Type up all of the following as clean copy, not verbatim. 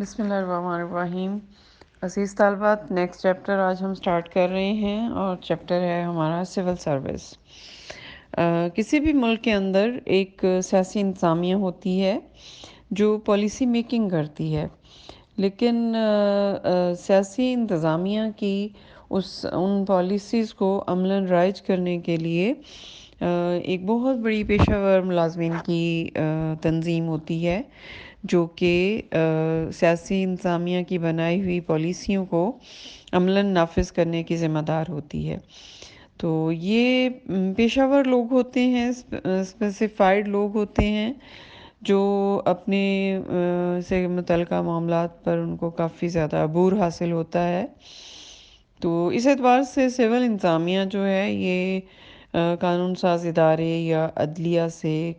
بسم اللہ الرحمن الرحیم۔ عزیز طالبات، نیکسٹ چیپٹر آج ہم سٹارٹ کر رہے ہیں اور چیپٹر ہے ہمارا سول سروس۔ کسی بھی ملک کے اندر ایک سیاسی انتظامیہ ہوتی ہے جو پالیسی میکنگ کرتی ہے، لیکن سیاسی انتظامیہ کی ان پالیسیز کو عملاً رائج کرنے کے لیے ایک بہت بڑی پیشہ ور ملازمین کی تنظیم ہوتی ہے جو کہ سیاسی انتظامیہ کی بنائی ہوئی پالیسیوں کو عملاً نافذ کرنے کی ذمہ دار ہوتی ہے۔ تو یہ پیشہ ور لوگ ہوتے ہیں، اسپیسیفائڈ لوگ ہوتے ہیں جو اپنے سے متعلقہ معاملات پر ان کو کافی زیادہ عبور حاصل ہوتا ہے۔ تو اس اعتبار سے سول انتظامیہ جو ہے یہ قانون ساز ادارے یا عدلیہ سے،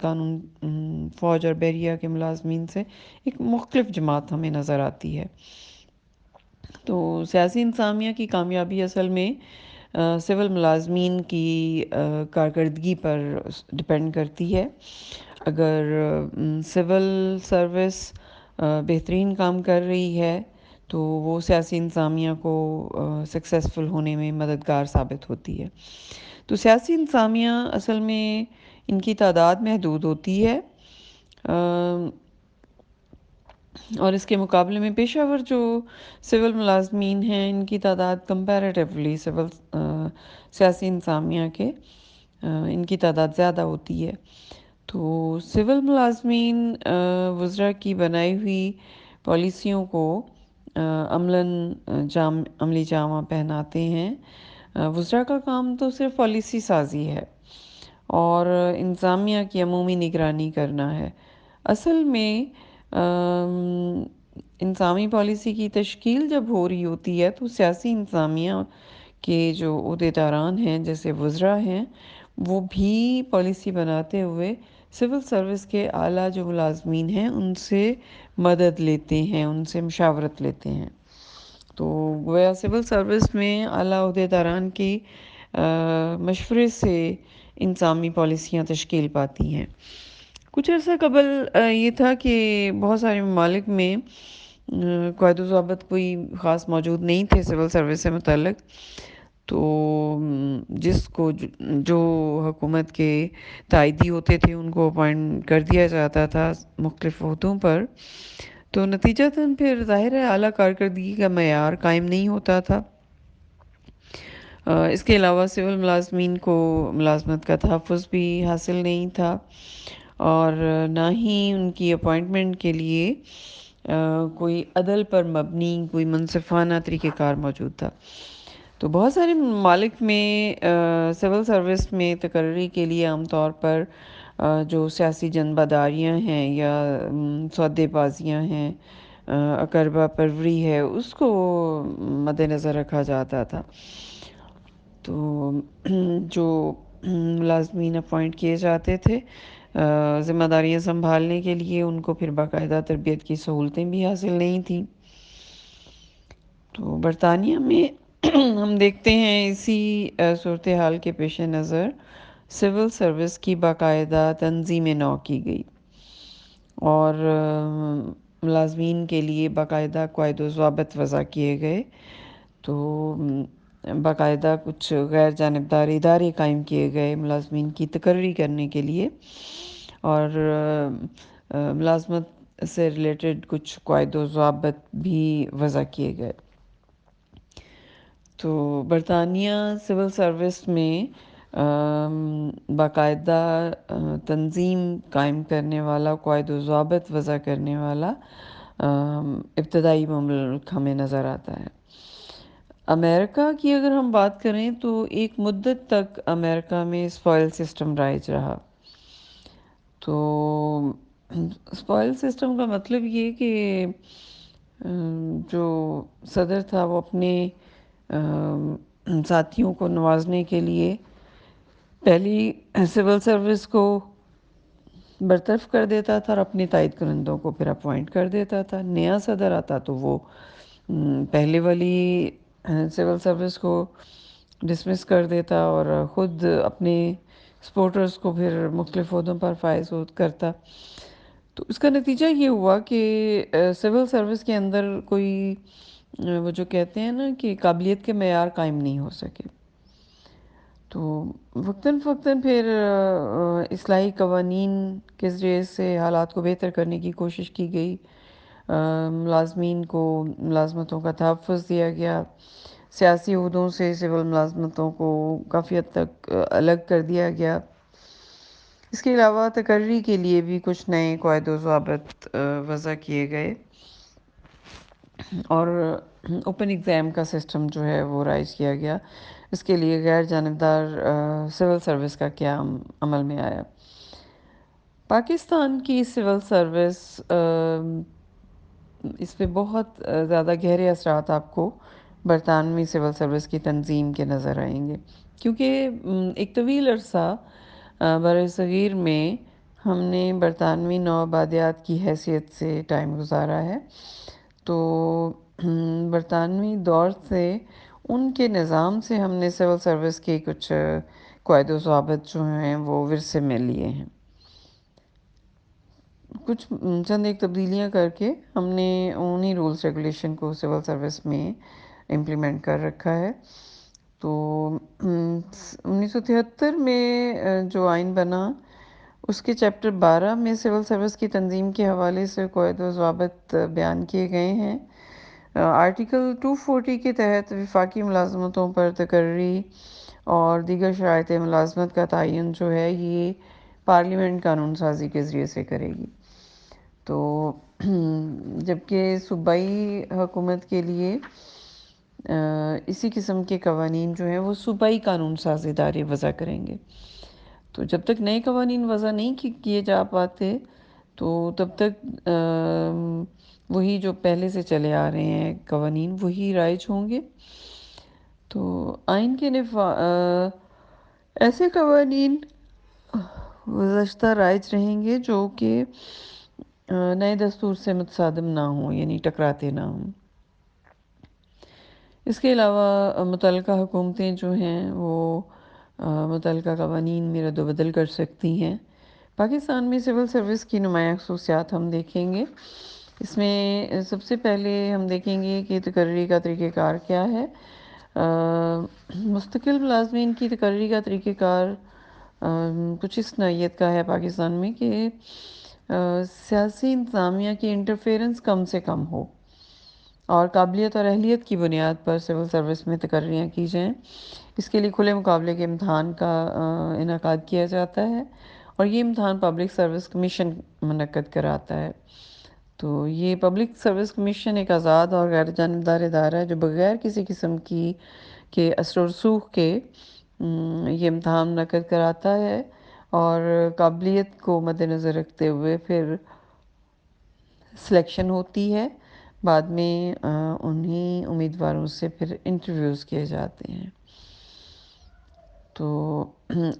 فوج اور بحریہ کے ملازمین سے ایک مختلف جماعت ہمیں نظر آتی ہے۔ تو سیاسی انتظامیہ کی کامیابی اصل میں سول ملازمین کی کارکردگی پر ڈپینڈ کرتی ہے۔ اگر سول سروس بہترین کام کر رہی ہے تو وہ سیاسی انتظامیہ کو سکسیسفل ہونے میں مددگار ثابت ہوتی ہے۔ تو سیاسی انتظامیہ اصل میں ان کی تعداد محدود ہوتی ہے، اور اس کے مقابلے میں پیشہ ور جو سول ملازمین ہیں ان کی تعداد کمپیریٹیولی سیاسی انتظامیہ کے ان کی تعداد زیادہ ہوتی ہے۔ تو سول ملازمین وزراء کی بنائی ہوئی پالیسیوں کو عملاً عملی جامہ پہناتے ہیں۔ وزراء کا کام تو صرف پالیسی سازی ہے اور انتظامیہ کی عمومی نگرانی کرنا ہے۔ اصل میں انتظامی پالیسی کی تشکیل جب ہو رہی ہوتی ہے تو سیاسی انتظامیہ کے جو عہدیداران ہیں جیسے وزراء ہیں وہ بھی پالیسی بناتے ہوئے سول سروس کے اعلیٰ جو ملازمین ہیں ان سے مدد لیتے ہیں، ان سے مشاورت لیتے ہیں۔ تو گویا سول سروس میں اعلیٰ عہدیداران کی مشورے سے انتظامی پالیسیاں تشکیل پاتی ہیں۔ کچھ عرصہ قبل یہ تھا کہ بہت سارے ممالک میں قائد و ضابط کوئی خاص موجود نہیں تھے سول سروس سے متعلق، تو جس کو جو حکومت کے تائیدی ہوتے تھے ان کو اپوائنٹ کر دیا جاتا تھا مختلف عہدوں پر، تو نتیجتاً پھر ظاہر ہے اعلیٰ کارکردگی کا معیار قائم نہیں ہوتا تھا۔ اس کے علاوہ سول ملازمین کو ملازمت کا تحفظ بھی حاصل نہیں تھا اور نہ ہی ان کی اپوائنٹمنٹ کے لیے کوئی عدل پر مبنی کوئی منصفانہ طریقہ کار موجود تھا۔ تو بہت سارے ممالک میں سول سروس میں تقرری کے لیے عام طور پر جو سیاسی جنبداریاں ہیں یا سودے بازیاں ہیں، اقربا پروری ہے، اس کو مد نظر رکھا جاتا تھا۔ تو جو ملازمین اپوائنٹ کیے جاتے تھے ذمہ داریاں سنبھالنے کے لیے، ان کو پھر باقاعدہ تربیت کی سہولتیں بھی حاصل نہیں تھیں۔ تو برطانیہ میں ہم دیکھتے ہیں اسی صورتحال کے پیش نظر سول سروس کی باقاعدہ تنظیم نو کی گئی اور ملازمین کے لیے باقاعدہ قواعد و ضوابط وضع کیے گئے۔ تو باقاعدہ کچھ غیر جانبدار ادارے قائم کیے گئے ملازمین کی تقرری کرنے کے لیے، اور ملازمت سے ریلیٹڈ کچھ قواعد و ضوابط بھی وضع کیے گئے۔ تو برطانیہ سول سروس میں باقاعدہ تنظیم قائم کرنے والا، قواعد و ضوابط وضع کرنے والا ابتدائی ملک ہمیں نظر آتا ہے۔ امریکہ کی اگر ہم بات کریں تو ایک مدت تک امریکہ میں اسپوائل سسٹم رائج رہا۔ تو اسپوائل سسٹم کا مطلب یہ کہ جو صدر تھا وہ اپنے ساتھیوں کو نوازنے کے لیے پہلی سول سروس کو برطرف کر دیتا تھا اور اپنے تائید کنندوں کو پھر اپوائنٹ کر دیتا تھا۔ نیا صدر آتا تو وہ پہلے والی سول سروس کو ڈسمس کر دیتا اور خود اپنے سپورٹرز کو پھر مختلف عہدوں پر فائز کرتا۔ تو اس کا نتیجہ یہ ہوا کہ سول سروس کے اندر کوئی وہ جو کہتے ہیں نا کہ قابلیت کے معیار قائم نہیں ہو سکے. تو وقتاً فوقتاً پھر اصلاحی قوانین کے ذریعے سے حالات کو بہتر کرنے کی کوشش کی گئی. ملازمین کو ملازمتوں کا تحفظ دیا گیا. سیاسی عہدوں سے سول ملازمتوں کو کافی حد تک الگ کر دیا گیا. اس کے علاوہ تقرری کے لیے بھی کچھ نئے قواعد و ضوابط وضع کیے گئے اور اوپن ایگزام کا سسٹم جو ہے وہ رائج کیا گیا. اس کے لیے غیر جانبدار سول سروس کا قیام عمل میں آیا. پاکستان کی سول سروس اس پہ بہت زیادہ گہرے اثرات آپ کو برطانوی سول سروس کی تنظیم کے نظر آئیں گے، کیونکہ ایک طویل عرصہ بر صغیر میں ہم نے برطانوی نوآبادیات کی حیثیت سے ٹائم گزارا ہے. تو برطانوی دور سے ان کے نظام سے ہم نے سول سروس کے کچھ قواعد و ضوابط جو ہیں وہ ورثے میں لیے ہیں. کچھ چند ایک تبدیلیاں کر کے ہم نے انہی رولز ریگولیشن کو سول سروس میں امپلیمنٹ کر رکھا ہے. تو 1973 میں جو آئین بنا اس کے چیپٹر 12 میں سول سروس کی تنظیم کے حوالے سے قواعد و ضوابط بیان کیے گئے ہیں. آرٹیکل 240 کے تحت وفاقی ملازمتوں پر تقرری اور دیگر شرائط ملازمت کا تعین جو ہے یہ پارلیمنٹ قانون سازی کے ذریعے سے کرے گی. تو جبکہ صوبائی حکومت کے لیے اسی قسم کے قوانین جو ہیں وہ صوبائی قانون ساز ادارے وضع کریں گے. تو جب تک نئے قوانین وضع نہیں کیے جا پاتے تو تب تک وہی جو پہلے سے چلے آ رہے ہیں قوانین وہی رائج ہوں گے. تو آئین کے ایسے قوانین گزشتہ رائج رہیں گے جو کہ نئے دستور سے متصادم نہ ہوں، یعنی ٹکراتے نہ ہوں. اس کے علاوہ متعلقہ حکومتیں جو ہیں وہ متعلقہ قوانین میں رد و بدل کر سکتی ہیں. پاکستان میں سول سروس کی نمایاں خصوصیات ہم دیکھیں گے. اس میں سب سے پہلے ہم دیکھیں گے کہ تقرری کا طریقہ کار کیا ہے. مستقل ملازمین کی تقرری کا طریقہ کار کچھ اس نوعیت کا ہے پاکستان میں کہ سیاسی انتظامیہ کی انٹرفیرنس کم سے کم ہو اور قابلیت اور اہلیت کی بنیاد پر سول سروس میں تقرریاں کی جائیں. اس کے لیے کھلے مقابلے کے امتحان کا انعقاد کیا جاتا ہے اور یہ امتحان پبلک سروس کمیشن منعقد کراتا ہے. تو یہ پبلک سروس کمیشن ایک آزاد اور غیر جانبدار ادارہ ہے جو بغیر کسی قسم کے اثر و رسوخ کے یہ امتحان منعقد کراتا ہے اور قابلیت کو مد نظر رکھتے ہوئے پھر سلیکشن ہوتی ہے. بعد میں انہی امیدواروں سے پھر انٹرویوز کیے جاتے ہیں. تو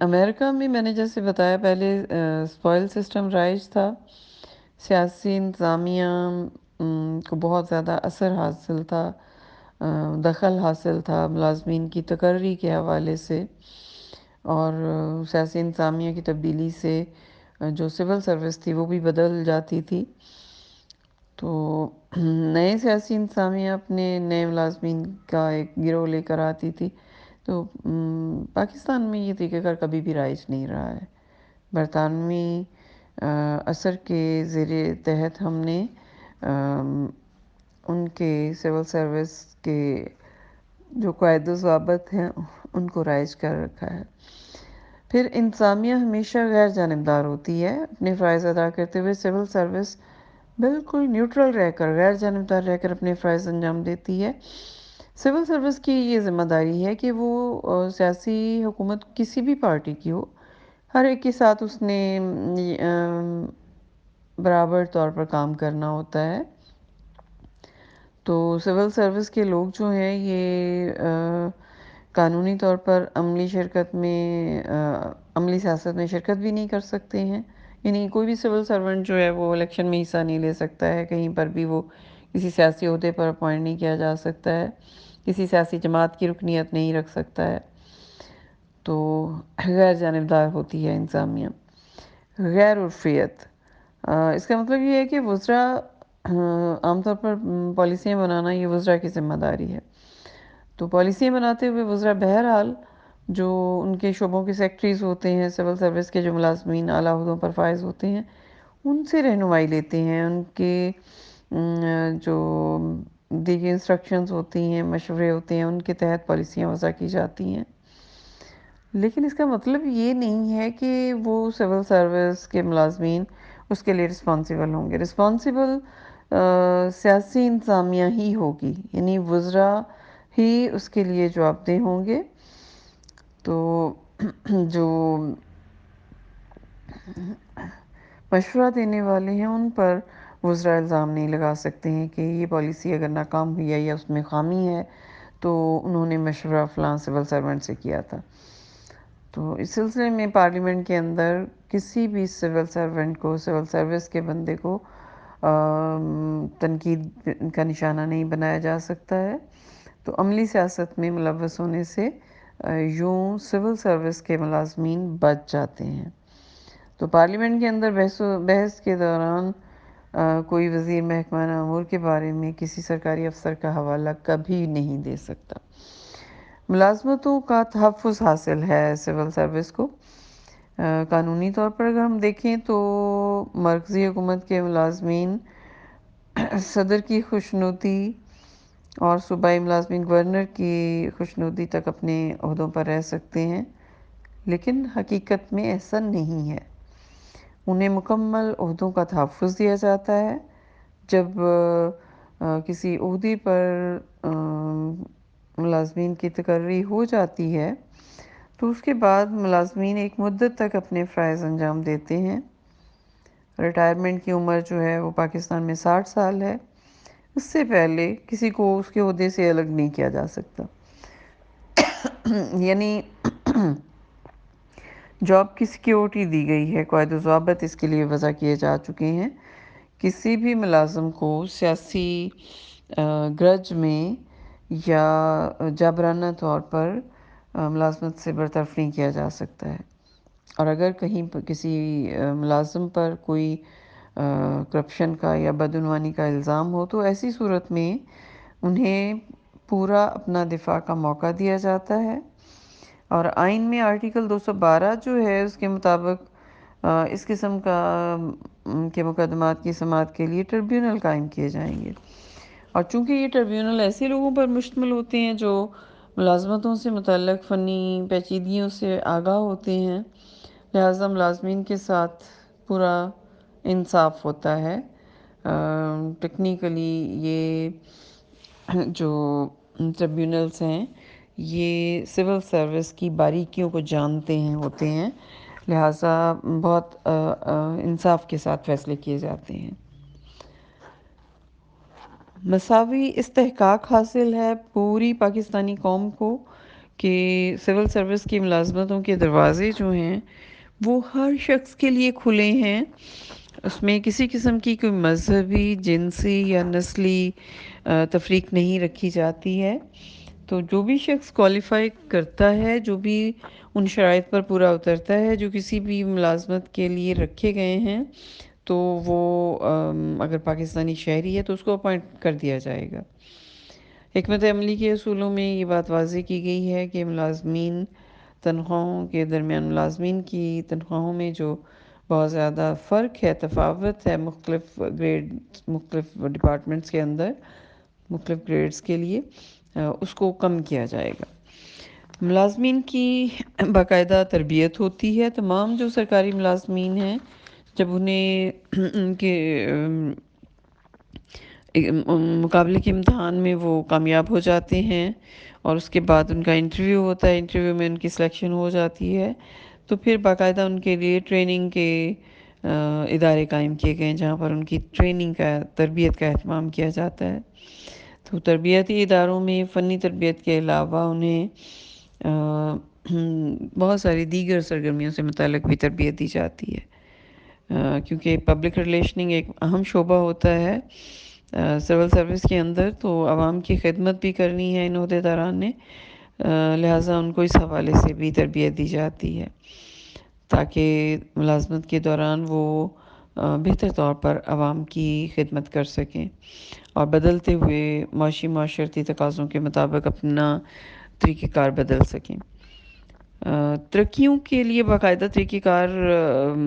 امریکہ میں نے جیسے بتایا پہلے اسپوائل سسٹم رائج تھا. سیاسی انتظامیہ کو بہت زیادہ اثر حاصل تھا، دخل حاصل تھا ملازمین کی تقرری کے حوالے سے، اور سیاسی انتظامیہ کی تبدیلی سے جو سول سروس تھی وہ بھی بدل جاتی تھی. تو نئے سیاسی انتظامیہ اپنے نئے ملازمین کا ایک گروہ لے کر آتی تھی. تو پاکستان میں یہ طریقہ کار کبھی بھی رائج نہیں رہا ہے. برطانوی اثر کے زیر تحت ہم نے ان کے سول سروس کے جو قواعد و ضوابط ہیں ان کو رائج کر رکھا ہے. پھر انتظامیہ ہمیشہ غیر جانبدار ہوتی ہے. اپنے فرائض ادا کرتے ہوئے سول سروس بالکل نیوٹرل رہ کر، غیر جانبدار رہ کر اپنے فرائض انجام دیتی ہے. سول سروس کی یہ ذمہ داری ہے کہ وہ سیاسی حکومت کسی بھی پارٹی کی ہو، ہر ایک کے ساتھ اس نے برابر طور پر کام کرنا ہوتا ہے. تو سول سروس کے لوگ جو ہیں یہ قانونی طور پر عملی سیاست میں شرکت بھی نہیں کر سکتے ہیں. یعنی کوئی بھی سول سرونٹ جو ہے وہ الیکشن میں حصہ نہیں لے سکتا ہے، کہیں پر بھی وہ کسی سیاسی عہدے پر اپوائنٹ نہیں کیا جا سکتا ہے، کسی سیاسی جماعت کی رکنیت نہیں رکھ سکتا ہے. تو غیر جانبدار ہوتی ہے انتظامیہ. غیر عرفیت اس کا مطلب یہ ہے کہ وزراء عام طور پر پالیسیاں بنانا یہ وزراء کی ذمہ داری ہے. تو پالیسیاں بناتے ہوئے وزراء بہرحال جو ان کے شعبوں کے سیکٹریز ہوتے ہیں، سول سروس کے جو ملازمین اعلیٰ عہدوں پر فائز ہوتے ہیں، ان سے رہنمائی لیتے ہیں. ان کے جو دیگر انسٹرکشنز ہوتی ہیں، مشورے ہوتے ہیں، ان کے تحت پالیسیاں وضع کی جاتی ہیں. لیکن اس کا مطلب یہ نہیں ہے کہ وہ سول سروس کے ملازمین اس کے لیے رسپانسیبل ہوں گے. رسپانسیبل سیاسی انتظامیہ ہی ہوگی، یعنی وزراء ہی اس کے لیے جواب دہ ہوں گے. تو جو مشورہ دینے والے ہیں ان پر وزراء الزام نہیں لگا سکتے ہیں کہ یہ پالیسی اگر ناکام ہوئی ہے یا اس میں خامی ہے تو انہوں نے مشورہ فلاں سول سرونٹ سے کیا تھا. تو اس سلسلے میں پارلیمنٹ کے اندر کسی بھی سول سرونٹ کو، سول سروس کے بندے کو تنقید کا نشانہ نہیں بنایا جا سکتا ہے. تو عملی سیاست میں ملوث ہونے سے یوں سول سروس کے ملازمین بچ جاتے ہیں. تو پارلیمنٹ کے اندر بحث کے دوران کوئی وزیر محکمہ امور کے بارے میں کسی سرکاری افسر کا حوالہ کبھی نہیں دے سکتا. ملازمتوں کا تحفظ حاصل ہے سول سروس کو. قانونی طور پر اگر ہم دیکھیں تو مرکزی حکومت کے ملازمین صدر کی خوشنودی اور صوبائی ملازمین گورنر کی خوشنودی تک اپنے عہدوں پر رہ سکتے ہیں، لیکن حقیقت میں ایسا نہیں ہے. انہیں مکمل عہدوں کا تحفظ دیا جاتا ہے. جب کسی عہدے پر ملازمین کی تقرری ہو جاتی ہے تو اس کے بعد ملازمین ایک مدت تک اپنے فرائض انجام دیتے ہیں. ریٹائرمنٹ کی عمر جو ہے وہ پاکستان میں 60 سال ہے. اس سے پہلے کسی کو اس کے عہدے سے الگ نہیں کیا جا سکتا. یعنی جاب کی سیکیورٹی دی گئی ہے، قواعد و ضوابط اس کے لیے وضع کیے جا چکے ہیں. کسی بھی ملازم کو سیاسی گرج میں یا جابرانہ طور پر ملازمت سے برطرف نہیں کیا جا سکتا ہے. اور اگر کہیں کسی ملازم پر کوئی کرپشن کا یا بدعنوانی کا الزام ہو تو ایسی صورت میں انہیں پورا اپنا دفاع کا موقع دیا جاتا ہے. اور آئین میں آرٹیکل 212 جو ہے اس کے مطابق اس قسم کے مقدمات کی سماعت کے لیے ٹربیونل قائم کیے جائیں گے. اور چونکہ یہ ٹربیونل ایسے لوگوں پر مشتمل ہوتے ہیں جو ملازمتوں سے متعلق فنی پیچیدگیوں سے آگاہ ہوتے ہیں، لہٰذا ملازمین کے ساتھ پورا انصاف ہوتا ہے. ٹیکنیکلی یہ جو ٹربیونلز ہیں یہ سول سروس کی باریکیوں کو جانتے ہیں ہوتے ہیں، لہٰذا بہت انصاف کے ساتھ فیصلے کیے جاتے ہیں. مساوی استحقاق حاصل ہے پوری پاکستانی قوم کو کہ سول سروس کی ملازمتوں کے دروازے جو ہیں وہ ہر شخص کے لیے کھلے ہیں. اس میں کسی قسم کی کوئی مذہبی، جنسی یا نسلی تفریق نہیں رکھی جاتی ہے. تو جو بھی شخص کوالیفائی کرتا ہے، جو بھی ان شرائط پر پورا اترتا ہے جو کسی بھی ملازمت کے لیے رکھے گئے ہیں، تو وہ اگر پاکستانی شہری ہے تو اس کو اپوائنٹ کر دیا جائے گا. حکمت عملی کے اصولوں میں یہ بات واضح کی گئی ہے کہ ملازمین تنخواہوں کے درمیان ملازمین کی تنخواہوں میں جو بہت زیادہ فرق ہے، تفاوت ہے مختلف ڈپارٹمنٹس کے اندر مختلف گریڈز کے لیے، اس کو کم کیا جائے گا. ملازمین کی باقاعدہ تربیت ہوتی ہے. تمام جو سرکاری ملازمین ہیں جب انہیں ان کے مقابلے کے امتحان میں وہ کامیاب ہو جاتے ہیں اور اس کے بعد ان کا انٹرویو ہوتا ہے، انٹرویو میں ان کی سلیکشن ہو جاتی ہے، تو پھر باقاعدہ ان کے لیے ٹریننگ کے ادارے قائم کیے گئے ہیں جہاں پر ان کی ٹریننگ کا، تربیت کا اہتمام کیا جاتا ہے. تو تربیتی اداروں میں فنی تربیت کے علاوہ انہیں بہت ساری دیگر سرگرمیوں سے متعلق بھی تربیت دی جاتی ہے، کیونکہ پبلک ریلیشننگ ایک اہم شعبہ ہوتا ہے سول سروس کے اندر. تو عوام کی خدمت بھی کرنی ہے ان عہدیداران نے، لہٰذا ان کو اس حوالے سے بھی تربیت دی جاتی ہے تاکہ ملازمت کے دوران وہ بہتر طور پر عوام کی خدمت کر سکیں اور بدلتے ہوئے معاشرتی تقاضوں کے مطابق اپنا طریقہ کار بدل سکیں۔ ترقیوں کے لیے باقاعدہ طریقہ کار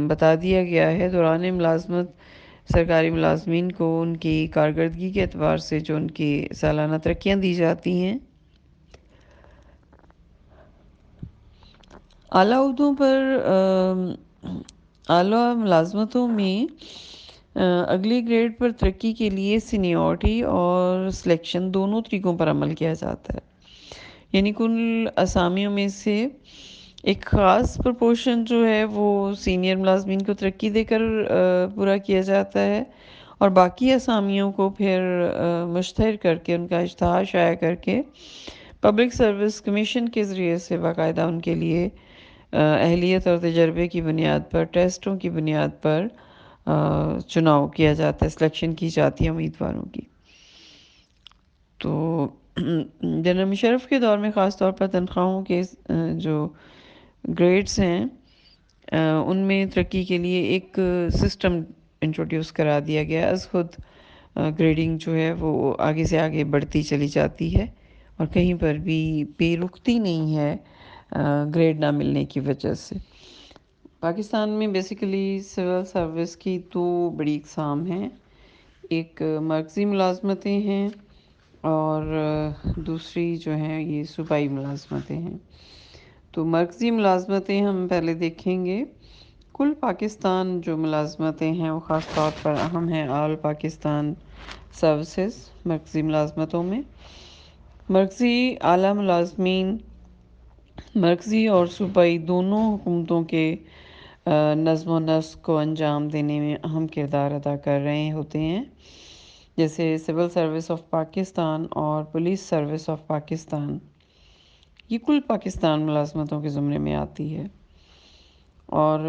بتا دیا گیا ہے۔ دوران ملازمت سرکاری ملازمین کو ان کی کارکردگی کے اعتبار سے جو ان کی سالانہ ترقیاں دی جاتی ہیں، اعلیٰ عہدوں پر اعلیٰ ملازمتوں میں اگلی گریڈ پر ترقی کے لیے سینیورٹی اور سلیکشن دونوں طریقوں پر عمل کیا جاتا ہے۔ یعنی کل اسامیوں میں سے ایک خاص پرپورشن جو ہے وہ سینئر ملازمین کو ترقی دے کر پورا کیا جاتا ہے، اور باقی اسامیوں کو پھر مشتہر کر کے ان کا اشتہار شائع کر کے پبلک سروس کمیشن کے ذریعے سے باقاعدہ ان کے لیے اہلیت اور تجربے کی بنیاد پر، ٹیسٹوں کی بنیاد پر چناؤ کیا جاتا ہے، سلیکشن کی جاتی ہے امیدواروں کی۔ تو جنرل مشرف کے دور میں خاص طور پر تنخواہوں کے جو گریڈز ہیں ان میں ترقی کے لیے ایک سسٹم انٹروڈیوس کرا دیا گیا۔ از خود گریڈنگ جو ہے وہ آگے سے آگے بڑھتی چلی جاتی ہے اور کہیں پر بھی پے رکتی نہیں ہے گریڈ نہ ملنے کی وجہ سے۔ پاکستان میں بیسیکلی سول سروس کی دو بڑی اقسام ہیں، ایک مرکزی ملازمتیں ہیں اور دوسری جو ہیں یہ صوبائی ملازمتیں ہیں۔ تو مرکزی ملازمتیں ہم پہلے دیکھیں گے۔ کل پاکستان جو ملازمتیں ہیں وہ خاص طور پر اہم ہیں آل پاکستان سروسز مرکزی ملازمتوں میں۔ مرکزی اعلیٰ ملازمین مرکزی اور صوبائی دونوں حکومتوں کے نظم و نسق کو انجام دینے میں اہم کردار ادا کر رہے ہوتے ہیں، جیسے سول سروس آف پاکستان اور پولیس سروس آف پاکستان، یہ کل پاکستان ملازمتوں کے زمرے میں آتی ہے۔ اور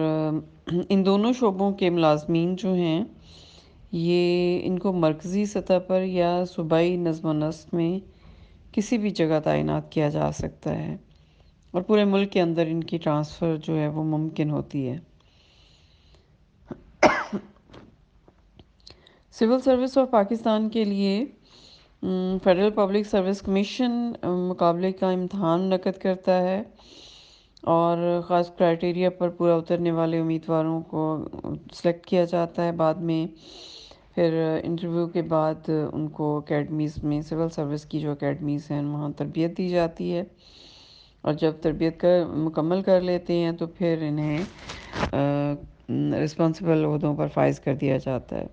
ان دونوں شعبوں کے ملازمین جو ہیں یہ ان کو مرکزی سطح پر یا صوبائی نظم و نسق میں کسی بھی جگہ تعینات کیا جا سکتا ہے اور پورے ملک کے اندر ان کی ٹرانسفر جو ہے وہ ممکن ہوتی ہے۔ سول سروس آف پاکستان کے لیے فیڈرل پبلک سروس کمیشن مقابلے کا امتحان منعقد کرتا ہے اور خاص کرائٹیریا پر پورا اترنے والے امیدواروں کو سلیکٹ کیا جاتا ہے۔ بعد میں پھر انٹرویو کے بعد ان کو اکیڈمیز میں سول سروس کی جو اکیڈمیز ہیں وہاں تربیت دی جاتی ہے، اور جب تربیت مکمل کر لیتے ہیں تو پھر انہیں رسپانسبل عہدوں پر فائز کر دیا جاتا ہے۔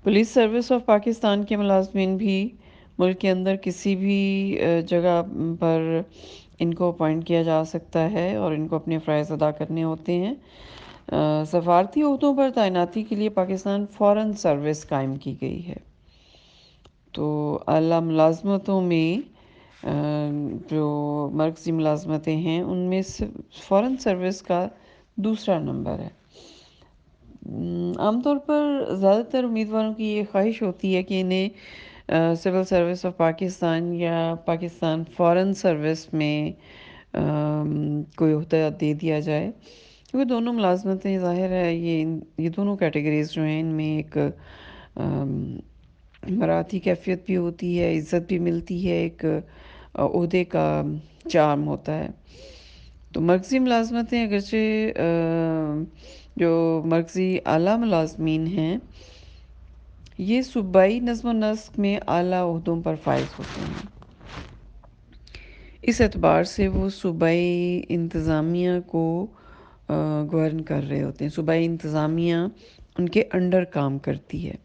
پولیس سروس آف پاکستان کے ملازمین بھی ملک کے اندر کسی بھی جگہ پر ان کو اپوائنٹ کیا جا سکتا ہے اور ان کو اپنے فرائض ادا کرنے ہوتے ہیں۔ سفارتی عہدوں پر تعیناتی کے لیے پاکستان فورن سروس قائم کی گئی ہے۔ تو اعلیٰ ملازمتوں میں جو مرکزی ملازمتیں ہیں ان میں فورن سروس کا دوسرا نمبر ہے۔ عام طور پر زیادہ تر امیدواروں کی یہ خواہش ہوتی ہے کہ انہیں سول سروس آف پاکستان یا پاکستان فورن سروس میں کوئی عہدہ دے دیا جائے، کیونکہ دونوں ملازمتیں ظاہر ہے یہ دونوں کیٹیگریز جو ہیں ان میں ایک مراعاتی کیفیت بھی ہوتی ہے، عزت بھی ملتی ہے، ایک عہدے کا چارم ہوتا ہے۔ تو مرکزی ملازمتیں اگرچہ جو مرکزی اعلیٰ ملازمین ہیں یہ صوبائی نظم و نسق میں اعلیٰ عہدوں پر فائز ہوتے ہیں، اس اعتبار سے وہ صوبائی انتظامیہ کو گورن کر رہے ہوتے ہیں، صوبائی انتظامیہ ان کے انڈر کام کرتی ہے،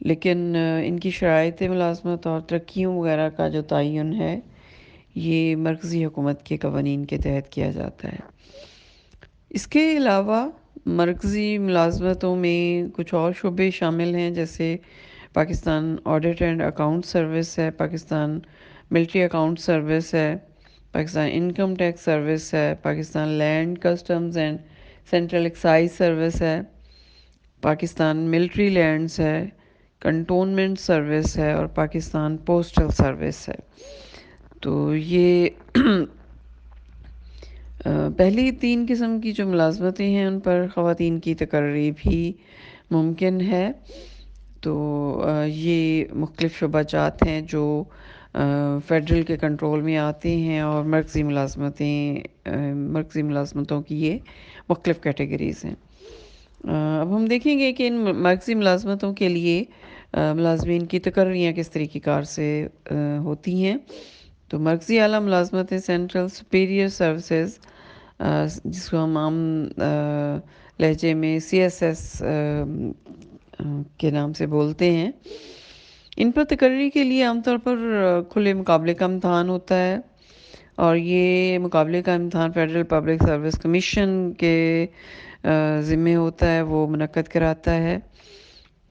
لیکن ان کی شرائط ملازمت اور ترقیوں وغیرہ کا جو تعین ہے یہ مرکزی حکومت کے قوانین کے تحت کیا جاتا ہے۔ اس کے علاوہ مرکزی ملازمتوں میں کچھ اور شعبے شامل ہیں، جیسے Pakistan audit and account service ہے، پاکستان ملٹری اکاؤنٹ سروس ہے، پاکستان انکم ٹیکس سروس ہے، Pakistan land customs and central excise service ہے، پاکستان ملٹری لینڈز ہے، کنٹونمنٹ سروس ہے اور پاکستان پوسٹل سروس ہے۔ تو یہ پہلی 3 قسم کی جو ملازمتیں ہیں ان پر خواتین کی تقرری بھی ممکن ہے۔ تو یہ مختلف شعبہ جات ہیں جو فیڈرل کے کنٹرول میں آتے ہیں، اور مرکزی ملازمتوں کی یہ مختلف کیٹیگریز ہیں۔ اب ہم دیکھیں گے کہ ان مرکزی ملازمتوں کے لیے ملازمین کی تقرریاں کس طریقہ کار سے ہوتی ہیں۔ تو مرکزی اعلیٰ ملازمتیں سینٹرل سپیریئر سروسز، جس کو ہم عام لہجے میں CSS کے نام سے بولتے ہیں، ان پر تقرری کے لیے عام طور پر کھلے مقابلے کا امتحان ہوتا ہے، اور یہ مقابلے کا امتحان فیڈرل پبلک سروس کمیشن کے ذمے ہوتا ہے، وہ منعقد کراتا ہے۔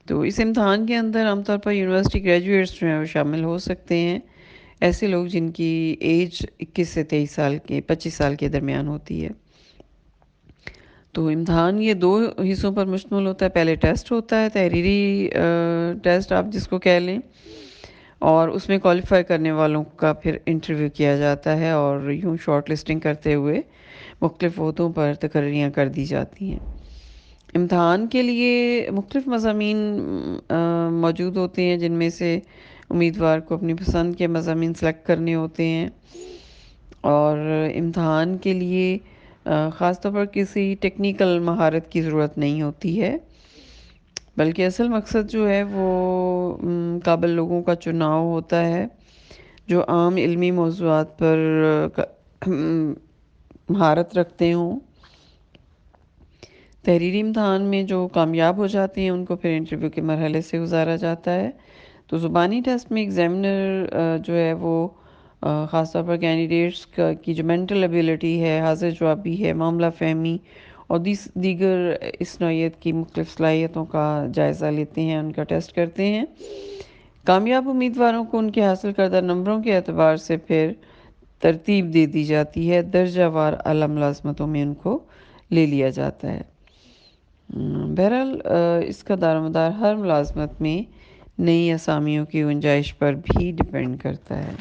تو اس امتحان کے اندر عام طور پر یونیورسٹی گریجویٹس جو ہیں وہ شامل ہو سکتے ہیں، ایسے لوگ جن کی ایج 21 سے 25 سال کے درمیان ہوتی ہے۔ تو امتحان یہ 2 حصوں پر مشتمل ہوتا ہے۔ پہلے ٹیسٹ ہوتا ہے، تحریری ٹیسٹ آپ جس کو کہہ لیں، اور اس میں کوالیفائی کرنے والوں کا پھر انٹرویو کیا جاتا ہے، اور یوں شارٹ لسٹنگ کرتے ہوئے مختلف عہدوں پر تقرریاں کر دی جاتی ہیں۔ امتحان کے لیے مختلف مضامین موجود ہوتے ہیں، جن میں سے امیدوار کو اپنی پسند کے مضامین سلیکٹ کرنے ہوتے ہیں، اور امتحان کے لیے خاص طور پر کسی ٹیکنیکل مہارت کی ضرورت نہیں ہوتی ہے، بلکہ اصل مقصد جو ہے وہ قابل لوگوں کا چناؤ ہوتا ہے جو عام علمی موضوعات پر مہارت رکھتے ہوں۔ تحریری امتحان میں جو کامیاب ہو جاتے ہیں ان کو پھر انٹرویو کے مرحلے سے گزارا جاتا ہے۔ تو زبانی ٹیسٹ میں ایگزامنر جو ہے وہ خاص طور پر کینڈیڈیٹس کی جو مینٹل ایبیلٹی ہے، حاضر جوابی ہے، معاملہ فہمی اور دیگر اس نوعیت کی مختلف صلاحیتوں کا جائزہ لیتے ہیں، ان کا ٹیسٹ کرتے ہیں۔ کامیاب امیدواروں کو ان کے حاصل کردہ نمبروں کے اعتبار سے پھر ترتیب دے دی جاتی ہے، درجہ وار اعلیٰ ملازمتوں میں ان کو لے لیا جاتا ہے۔ بہرحال اس کا دار و مدار ہر ملازمت میں نئی اسامیوں کی گنجائش پر بھی ڈیپینڈ کرتا ہے۔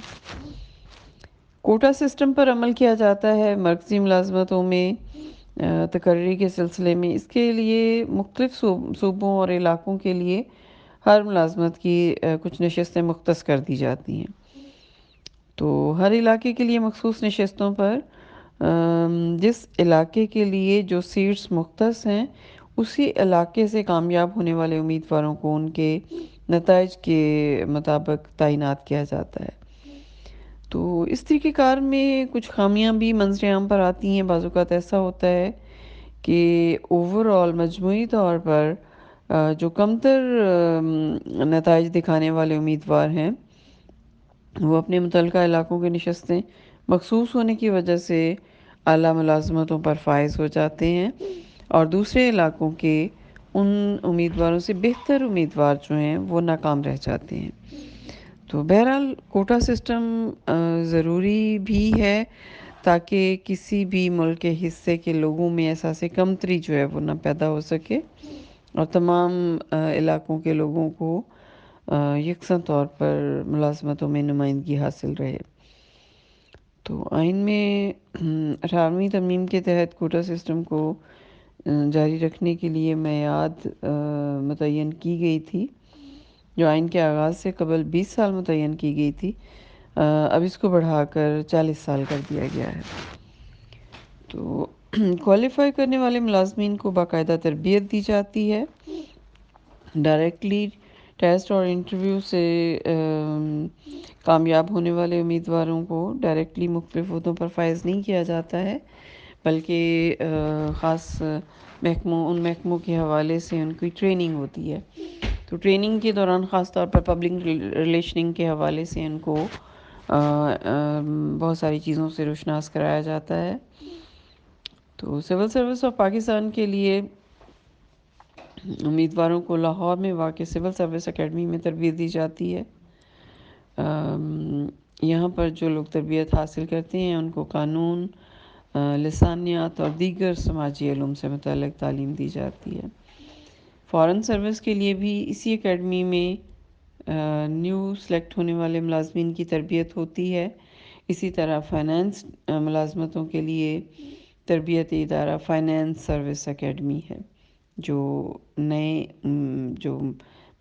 کوٹا سسٹم پر عمل کیا جاتا ہے مرکزی ملازمتوں میں تقرری کے سلسلے میں۔ اس کے لیے مختلف صوبوں اور علاقوں کے لیے ہر ملازمت کی کچھ نشستیں مختص کر دی جاتی ہیں۔ تو ہر علاقے کے لیے مخصوص نشستوں پر جس علاقے کے لیے جو سیٹس مختص ہیں، اسی علاقے سے کامیاب ہونے والے امیدواروں کو ان کے نتائج کے مطابق تعینات کیا جاتا ہے۔ تو اس طریقہ کار میں کچھ خامیاں بھی منظر عام پر آتی ہیں۔ بعض اوقات ایسا ہوتا ہے کہ اوورآل مجموعی طور پر جو کمتر نتائج دکھانے والے امیدوار ہیں، وہ اپنے متعلقہ علاقوں کے نشستیں مخصوص ہونے کی وجہ سے اعلیٰ ملازمتوں پر فائز ہو جاتے ہیں، اور دوسرے علاقوں کے ان امیدواروں سے بہتر امیدوار جو ہیں وہ ناکام رہ جاتے ہیں۔ تو بہرحال کوٹا سسٹم ضروری بھی ہے تاکہ کسی بھی ملک کے حصے کے لوگوں میں احساس کمتری جو ہے وہ نہ پیدا ہو سکے، اور تمام علاقوں کے لوگوں کو یکساں طور پر ملازمتوں میں نمائندگی حاصل رہے۔ تو آئین میں 18ویں ترمیم کے تحت کوٹا سسٹم کو جاری رکھنے کے لیے میعاد متعین کی گئی تھی، جو آئین کے آغاز سے قبل 20 سال متعین کی گئی تھی۔ اب اس کو بڑھا کر 40 سال کر دیا گیا ہے۔ تو کوالیفائی کرنے والے ملازمین کو باقاعدہ تربیت دی جاتی ہے۔ ڈائریکٹلی ٹیسٹ اور انٹرویو سے کامیاب ہونے والے امیدواروں کو ڈائریکٹلی مختلف عہدوں پر فائز نہیں کیا جاتا ہے، بلکہ خاص ان محکموں کے حوالے سے ان کی ٹریننگ ہوتی ہے۔ تو ٹریننگ کے دوران خاص طور پر پبلک ریلیشننگ کے حوالے سے ان کو بہت ساری چیزوں سے روشناس کرایا جاتا ہے۔ تو سول سروس آف پاکستان کے لیے امیدواروں کو لاہور میں واقع سول سروس اکیڈمی میں تربیت دی جاتی ہے۔ یہاں پر جو لوگ تربیت حاصل کرتے ہیں ان کو قانون، لسانیات اور دیگر سماجی علوم سے متعلق تعلیم دی جاتی ہے۔ فارن سروس کے لیے بھی اسی اکیڈمی میں نیو سلیکٹ ہونے والے ملازمین کی تربیت ہوتی ہے۔ اسی طرح فائنانس ملازمتوں کے لیے تربیتی ادارہ فائنانس سروس اکیڈمی ہے، جو نئے جو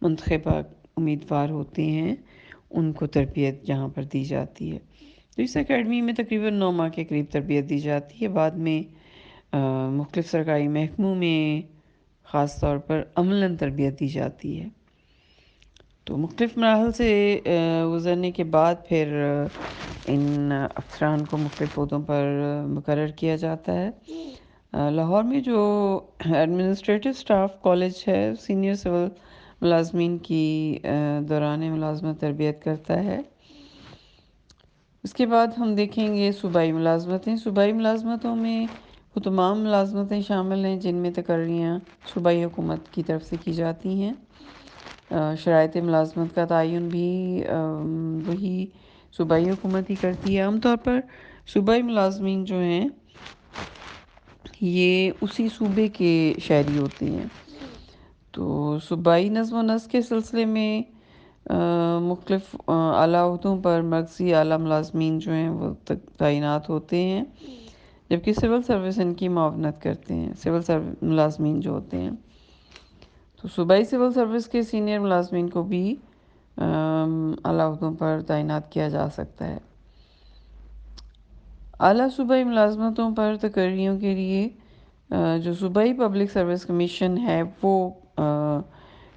منتخبہ امیدوار ہوتے ہیں ان کو تربیت یہاں پر دی جاتی ہے۔ تو اس اکیڈمی میں تقریباً 9 ماہ کے قریب تربیت دی جاتی ہے۔ بعد میں مختلف سرکاری محکموں میں خاص طور پر عملاً تربیت دی جاتی ہے۔ تو مختلف مراحل سے گزرنے کے بعد پھر ان افسران کو مختلف عہدوں پر مقرر کیا جاتا ہے۔ لاہور میں جو ایڈمنسٹریٹو سٹاف کالج ہے سینئر سول ملازمین کی دوران ملازمت تربیت کرتا ہے۔ اس کے بعد ہم دیکھیں گے صوبائی ملازمتیں۔ صوبائی ملازمتوں میں وہ تمام ملازمتیں شامل ہیں جن میں تقرریاں صوبائی حکومت کی طرف سے کی جاتی ہیں۔ شرائط ملازمت کا تعین بھی وہی صوبائی حکومت ہی کرتی ہے۔ عام طور پر صوبائی ملازمین جو ہیں یہ اسی صوبے کے شہری ہوتے ہیں۔ تو صوبائی نظم و نسق کے سلسلے میں مختلف اعلیٰ عہدوں پر مرکزی اعلیٰ ملازمین جو ہیں وہ تعینات ہوتے ہیں، جبکہ سول سروس ان کی معاونت کرتے ہیں، ملازمین جو ہوتے ہیں۔ تو صوبائی سول سروس کے سینئر ملازمین کو بھی اعلیٰ عہدوں پر تعینات کیا جا سکتا ہے۔ اعلیٰ صوبائی ملازمتوں پر تقرریوں کے لیے جو صوبائی پبلک سروس کمیشن ہے وہ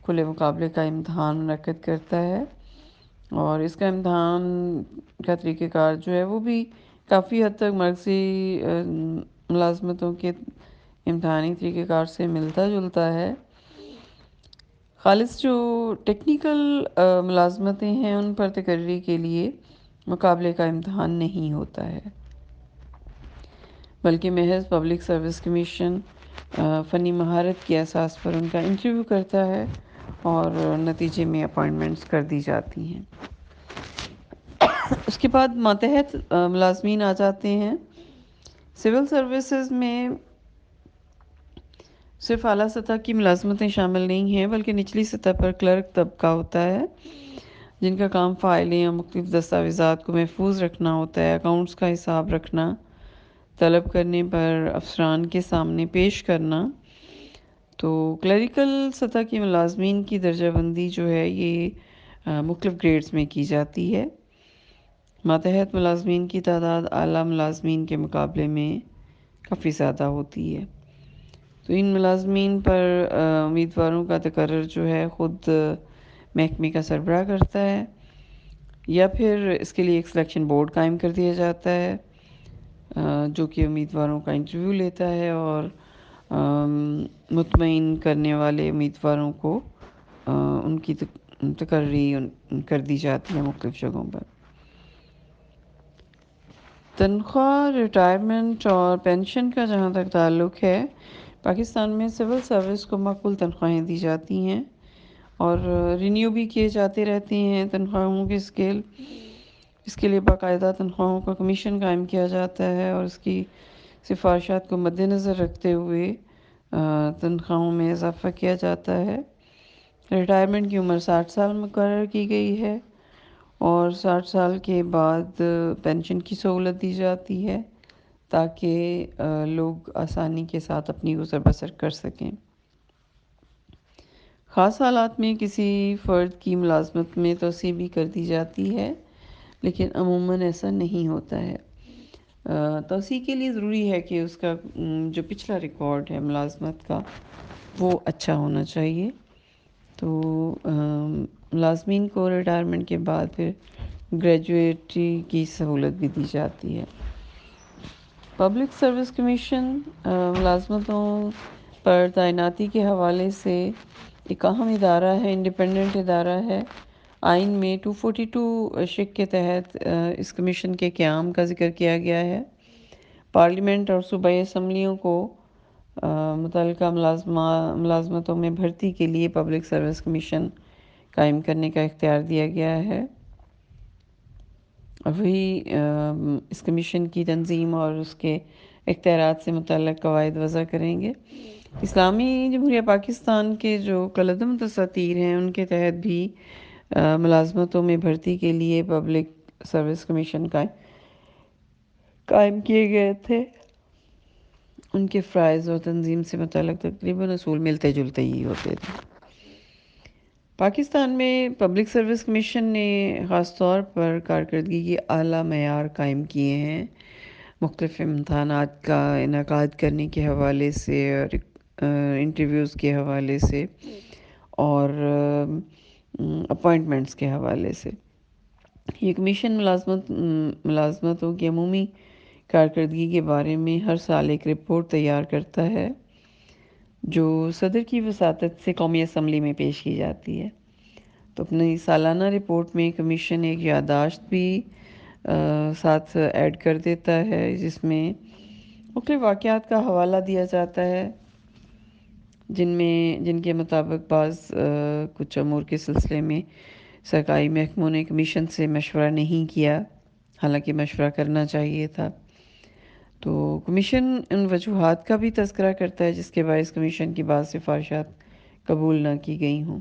کھلے مقابلے کا امتحان منعقد کرتا ہے، اور اس کا امتحان کا طریقہ کار جو ہے وہ بھی کافی حد تک مرکزی ملازمتوں کے امتحانی طریقہ کار سے ملتا جلتا ہے۔ خالص جو ٹیکنیکل ملازمتیں ہیں ان پر تقرری کے لیے مقابلے کا امتحان نہیں ہوتا ہے، بلکہ محض پبلک سروس کمیشن فنی مہارت کی اساس پر ان کا انٹرویو کرتا ہے اور نتیجے میں اپائنٹمنٹس کر دی جاتی ہیں۔ اس کے بعد ماتحت ملازمین آ جاتے ہیں۔ سول سروسز میں صرف اعلیٰ سطح کی ملازمتیں شامل نہیں ہیں، بلکہ نچلی سطح پر کلرک طبقہ ہوتا ہے جن کا کام فائلیں یا مختلف دستاویزات کو محفوظ رکھنا ہوتا ہے، اکاؤنٹس کا حساب رکھنا، طلب کرنے پر افسران کے سامنے پیش کرنا۔ تو کلریکل سطح کی ملازمین کی درجہ بندی جو ہے یہ مختلف گریڈز میں کی جاتی ہے۔ ماتحت ملازمین کی تعداد اعلیٰ ملازمین کے مقابلے میں کافی زیادہ ہوتی ہے۔ تو ان ملازمین پر امیدواروں کا تقرر جو ہے خود محکمے کا سربراہ کرتا ہے، یا پھر اس کے لیے ایک سلیکشن بورڈ قائم کر دیا جاتا ہے جو کہ امیدواروں کا انٹرویو لیتا ہے اور مطمئن کرنے والے امیدواروں کو ان کی تقرری کر دی جاتی ہے مختلف جگہوں پر۔ تنخواہ، ریٹائرمنٹ اور پینشن کا جہاں تک تعلق ہے، پاکستان میں سول سروس کو معقول تنخواہیں دی جاتی ہیں اور رینیو بھی کیے جاتے رہتے ہیں تنخواہوں کے اسکیل۔ اس کے لیے باقاعدہ تنخواہوں کا کمیشن قائم کیا جاتا ہے اور اس کی سفارشات کو مد نظر رکھتے ہوئے تنخواہوں میں اضافہ کیا جاتا ہے۔ ریٹائرمنٹ کی عمر 60 سال مقرر کی گئی ہے اور 60 سال کے بعد پینشن کی سہولت دی جاتی ہے تاکہ لوگ آسانی کے ساتھ اپنی گزر بسر کر سکیں۔ خاص حالات میں کسی فرد کی ملازمت میں توسیع بھی کر دی جاتی ہے، لیکن عموماً ایسا نہیں ہوتا ہے۔ توسیع کے لیے ضروری ہے کہ اس کا جو پچھلا ریکارڈ ہے ملازمت کا وہ اچھا ہونا چاہیے۔ تو ملازمین کو ریٹائرمنٹ کے بعد پھر گریجویٹی کی سہولت بھی دی جاتی ہے۔ پبلک سروس کمیشن ملازمتوں پر تعیناتی کے حوالے سے ایک اہم ادارہ ہے، انڈیپینڈنٹ ادارہ ہے۔ آئین میں 242 شق کے تحت اس کمیشن کے قیام کا ذکر کیا گیا ہے۔ پارلیمنٹ اور صوبائی اسمبلیوں کو متعلقہ ملازمتوں میں بھرتی کے لیے پبلک سروس کمیشن قائم کرنے کا اختیار دیا گیا ہے۔ وہی اس کمیشن کی تنظیم اور اس کے اختیارات سے متعلق قواعد وضع کریں گے۔ اسلامی جمہوریہ پاکستان کے جو کالعدم دساتیر ہیں ان کے تحت بھی ملازمتوں میں بھرتی کے لیے پبلک سروس کمیشن قائم کیے گئے تھے۔ ان کے فرائض اور تنظیم سے متعلق تقریباً اصول ملتے جلتے ہی ہوتے تھے۔ پاکستان میں پبلک سروس کمیشن نے خاص طور پر کارکردگی کی اعلیٰ معیار قائم کیے ہیں، مختلف امتحانات کا انعقاد کرنے کے حوالے سے اور انٹرویوز کے حوالے سے اور اپوائنٹمنٹس کے حوالے سے۔ یہ کمیشن ملازمتوں کی عمومی کارکردگی کے بارے میں ہر سال ایک رپورٹ تیار کرتا ہے جو صدر کی وساطت سے قومی اسمبلی میں پیش کی جاتی ہے۔ تو اپنی سالانہ رپورٹ میں کمیشن ایک یادداشت بھی ساتھ ایڈ کر دیتا ہے، جس میں مختلف واقعات کا حوالہ دیا جاتا ہے جن کے مطابق بعض کچھ امور کے سلسلے میں سرکاری محکموں نے کمیشن سے مشورہ نہیں کیا، حالانکہ مشورہ کرنا چاہیے تھا۔ تو کمیشن ان وجوہات کا بھی تذکرہ کرتا ہے جس کے باعث کمیشن کی بعض سفارشات قبول نہ کی گئی ہوں۔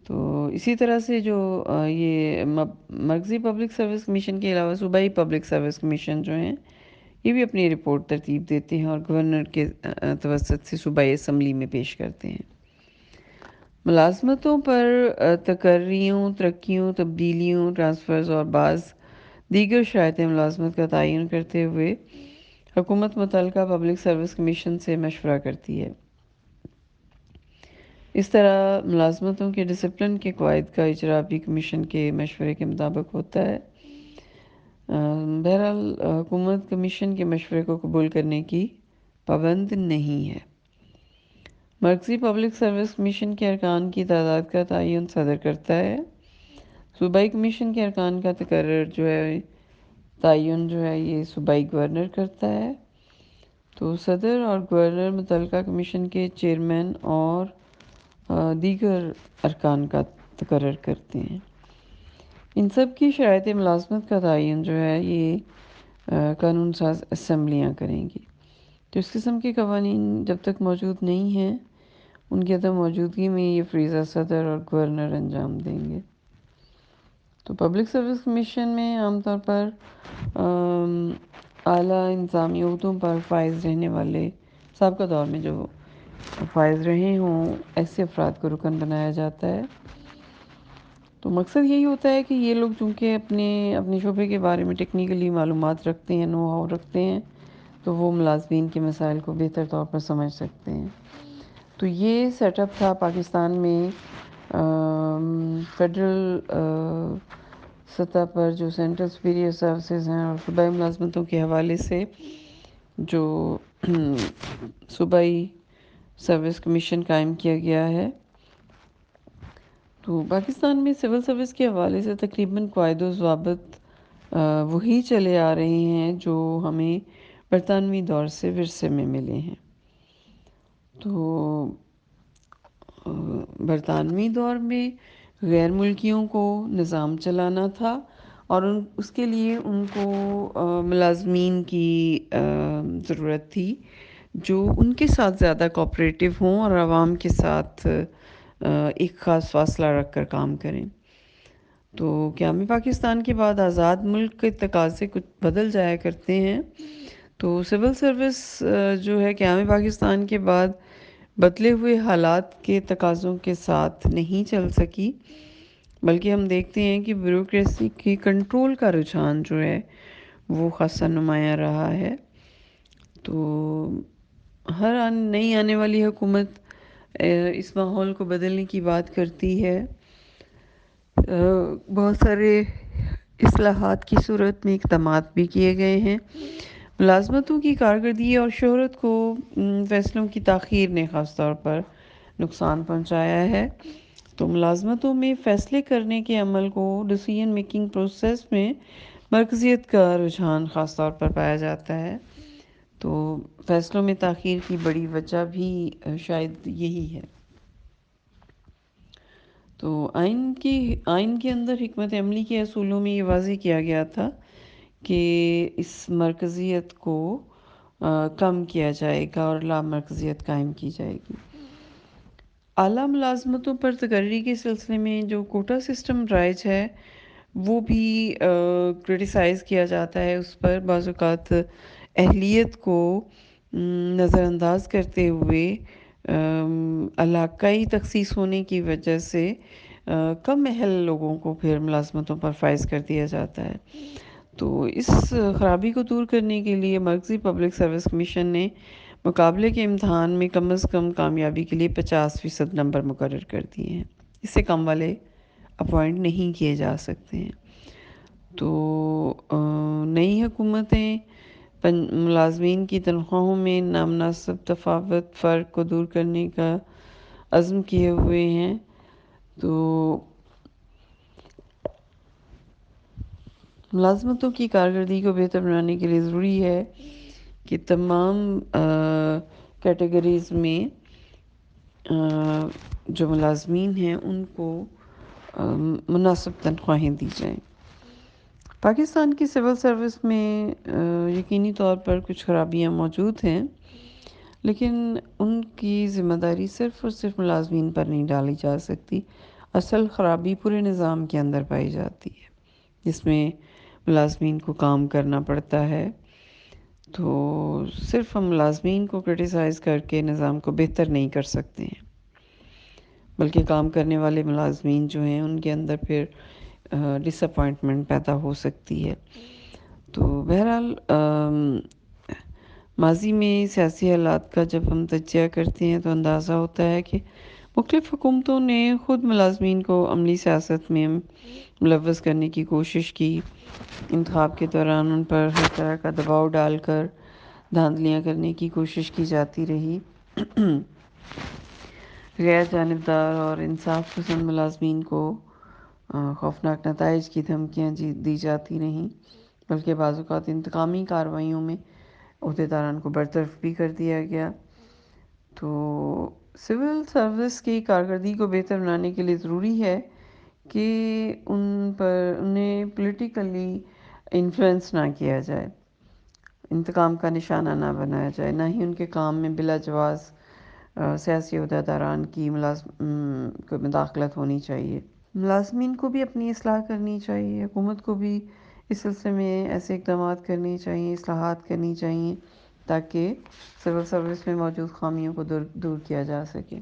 تو اسی طرح سے جو یہ مرکزی پبلک سروس کمیشن کے علاوہ صوبائی پبلک سروس کمیشن جو ہیں، یہ بھی اپنی رپورٹ ترتیب دیتے ہیں اور گورنر کے توسط سے صوبائی اسمبلی میں پیش کرتے ہیں۔ ملازمتوں پر تقرریوں، ترقیوں، تبدیلیوں، ٹرانسفرز اور بعض دیگر شرائط ملازمت کا تعین کرتے ہوئے حکومت متعلقہ پبلک سروس کمیشن سے مشورہ کرتی ہے۔ اس طرح ملازمتوں کے ڈسپلن کے قواعد کا اجرا بھی کمیشن کے مشورے کے مطابق ہوتا ہے۔ بہرحال حکومت کمیشن کے مشورے کو قبول کرنے کی پابند نہیں ہے۔ مرکزی پبلک سروس کمیشن کے ارکان کی تعداد کا تعین صدر کرتا ہے۔ صوبائی کمیشن کے ارکان کا تعین یہ صوبائی گورنر کرتا ہے۔ تو صدر اور گورنر متعلقہ کمیشن کے چیئرمین اور دیگر ارکان کا تقرر کرتے ہیں۔ ان سب کی شرائط ملازمت کا تعین یہ قانون ساز اسمبلیاں کریں گی۔ تو اس قسم کے قوانین جب تک موجود نہیں ہیں، ان کی عدم موجودگی میں یہ فریضہ صدر اور گورنر انجام دیں گے۔ تو پبلک سروس کمیشن میں عام طور پر اعلیٰ انتظامی عہدوں پر فائز رہنے والے، سابقہ دور میں جو فائز رہے ہوں، ایسے افراد کو رکن بنایا جاتا ہے۔ تو مقصد یہی ہوتا ہے کہ یہ لوگ چونکہ اپنے شعبے کے بارے میں ٹیکنیکلی معلومات رکھتے ہیں، نو ہاؤ رکھتے ہیں، تو وہ ملازمین کے مسائل کو بہتر طور پر سمجھ سکتے ہیں۔ تو یہ سیٹ اپ تھا پاکستان میں فیڈرل سطح پر جو سینٹرل سپیریئر سروسز ہیں اور صوبائی ملازمتوں کے حوالے سے جو صوبائی سروس کمیشن قائم کیا گیا ہے۔ تو پاکستان میں سول سروس کے حوالے سے تقریباً قواعد و ضوابط وہی چلے آ رہے ہیں جو ہمیں برطانوی دور سے ورثے میں ملے ہیں۔ تو برطانوی دور میں غیر ملکیوں کو نظام چلانا تھا اور اس کے لیے ان کو ملازمین کی ضرورت تھی جو ان کے ساتھ زیادہ کوآپریٹو ہوں اور عوام کے ساتھ ایک خاص فاصلہ رکھ کر کام کریں۔ تو قیام پاکستان کے بعد آزاد ملک کے تقاضے کچھ بدل جایا کرتے ہیں۔ تو سول سروس قیام پاکستان کے بعد بدلے ہوئے حالات کے تقاضوں کے ساتھ نہیں چل سکی، بلکہ ہم دیکھتے ہیں کہ بیوروکریسی کی کنٹرول کا رجحان وہ خاصا نمایاں رہا ہے۔ تو ہر نئی آنے والی حکومت اس ماحول کو بدلنے کی بات کرتی ہے۔ بہت سارے اصلاحات کی صورت میں اقدامات بھی کیے گئے ہیں۔ ملازمتوں کی کارکردگی اور شہرت کو فیصلوں کی تاخیر نے خاص طور پر نقصان پہنچایا ہے۔ تو ملازمتوں میں فیصلے کرنے کے عمل کو ڈیسیژن میکنگ پروسیس میں مرکزیت کا رجحان خاص طور پر پایا جاتا ہے۔ تو فیصلوں میں تاخیر کی بڑی وجہ بھی شاید یہی ہے۔ تو آئین کے اندر حکمت عملی کے اصولوں میں یہ واضح کیا گیا تھا کہ اس مرکزیت کو کم کیا جائے گا اور لا مرکزیت قائم کی جائے گی۔ اعلیٰ ملازمتوں پر تقرری کے سلسلے میں جو کوٹا سسٹم رائج ہے وہ بھی کرٹیسائز کیا جاتا ہے۔ اس پر بعض اوقات اہلیت کو نظر انداز کرتے ہوئے علاقائی تخصیص ہونے کی وجہ سے کم اہل لوگوں کو پھر ملازمتوں پر فائز کر دیا جاتا ہے۔ تو اس خرابی کو دور کرنے کے لیے مرکزی پبلک سروس کمیشن نے مقابلے کے امتحان میں کم از کم کامیابی کے لیے 50% نمبر مقرر کر دیے ہیں۔ اس سے کم والے اپوائنٹ نہیں کیے جا سکتے ہیں۔ تو نئی حکومتیں ملازمین کی تنخواہوں میں نامناسب تفاوت فرق کو دور کرنے کا عزم کیے ہوئے ہیں۔ تو ملازمتوں کی کارکردگی کو بہتر بنانے کے لیے ضروری ہے کہ تمام کیٹیگریز میں جو ملازمین ہیں ان کو مناسب تنخواہیں دی جائیں۔ پاکستان کی سول سروس میں یقینی طور پر کچھ خرابیاں موجود ہیں، لیکن ان کی ذمہ داری صرف اور صرف ملازمین پر نہیں ڈالی جا سکتی۔ اصل خرابی پورے نظام کے اندر پائی جاتی ہے، جس میں ملازمین کو کام کرنا پڑتا ہے۔ تو صرف ہم ملازمین کو کرٹیسائز کر کے نظام کو بہتر نہیں کر سکتے ہیں، بلکہ کام کرنے والے ملازمین جو ہیں ان کے اندر پھر ڈس اپوائنٹمنٹ پیدا ہو سکتی ہے۔ تو بہرحال ماضی میں سیاسی حالات کا جب ہم تجزیہ کرتے ہیں تو اندازہ ہوتا ہے کہ مختلف حکومتوں نے خود ملازمین کو عملی سیاست میں ملوث کرنے کی کوشش کی۔ انتخاب کے دوران ان پر ہر طرح کا دباؤ ڈال کر دھاندلیاں کرنے کی کوشش کی جاتی رہی۔ غیر جانبدار اور انصاف پسند ملازمین کو خوفناک نتائج کی دھمکیاں دی جاتی رہیں، بلکہ بعض اوقات انتقامی کارروائیوں میں عہدیداران کو برطرف بھی کر دیا گیا۔ تو سول سروس کی کارکردگی کو بہتر بنانے کے لیے ضروری ہے کہ انہیں پولیٹیکلی انفلوئنس نہ کیا جائے، انتقام کا نشانہ نہ بنایا جائے، نہ ہی ان کے کام میں بلا جواز سیاسی عہدیداران کی مداخلت ہونی چاہیے۔ ملازمین کو بھی اپنی اصلاح کرنی چاہیے، حکومت کو بھی اس سلسلے میں ایسے اقدامات کرنے چاہیے، اصلاحات کرنی چاہیے تاکہ سول سروس میں موجود خامیوں کو دور کیا جا سکے۔